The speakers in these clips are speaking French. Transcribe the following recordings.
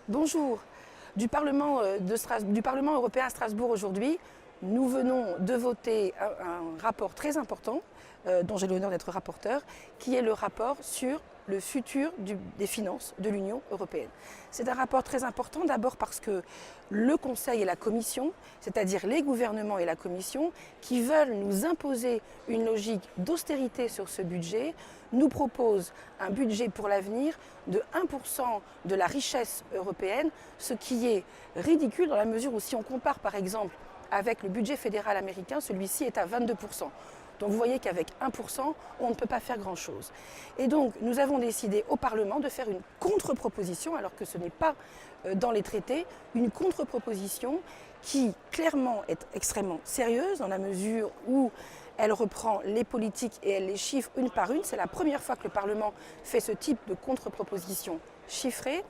Bonjour. Du Parlement européen à Strasbourg aujourd'hui, nous venons de voter un rapport très important, dont j'ai l'honneur d'être rapporteur, qui est le rapport sur le futur des finances de l'Union européenne. C'est un rapport très important d'abord parce que le Conseil et la Commission, c'est-à-dire les gouvernements et la Commission, qui veulent nous imposer une logique d'austérité sur ce budget, nous proposent un budget pour l'avenir de 1% de la richesse européenne, ce qui est ridicule dans la mesure où si on compare par exemple avec le budget fédéral américain, celui-ci est à 22%. Donc vous voyez qu'avec 1%, on ne peut pas faire grand-chose. Et donc nous avons décidé au Parlement de faire une contre-proposition, alors que ce n'est pas dans les traités, une contre-proposition qui clairement est extrêmement sérieuse dans la mesure où elle reprend les politiques et elle les chiffre une par une. C'est la première fois que le Parlement fait ce type de contre-proposition chiffrée.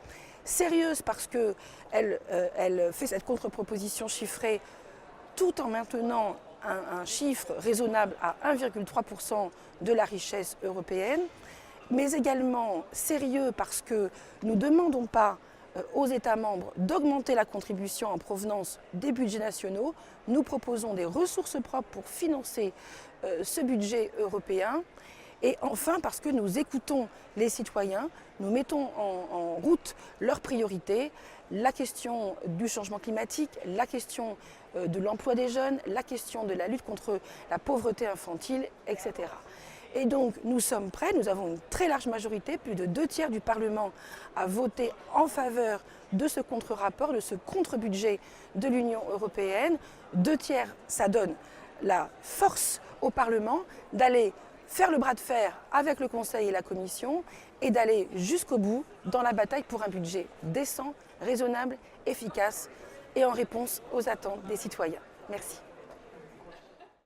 Sérieuse parce qu'elle fait cette contre-proposition chiffrée tout en maintenant un chiffre raisonnable à 1,3% de la richesse européenne, mais également sérieux parce que nous ne demandons pas aux États membres d'augmenter la contribution en provenance des budgets nationaux. Nous proposons des ressources propres pour financer ce budget européen. Et enfin, parce que nous écoutons les citoyens, nous mettons en route leurs priorités, la question du changement climatique, la question de l'emploi des jeunes, la question de la lutte contre la pauvreté infantile, etc. Et donc nous sommes prêts, nous avons une très large majorité, plus de 2/3 du Parlement a voté en faveur de ce contre-rapport, de ce contre-budget de l'Union européenne. 2/3, ça donne la force au Parlement d'aller faire le bras de fer avec le Conseil et la Commission et d'aller jusqu'au bout dans la bataille pour un budget décent, raisonnable, efficace et en réponse aux attentes des citoyens. Merci.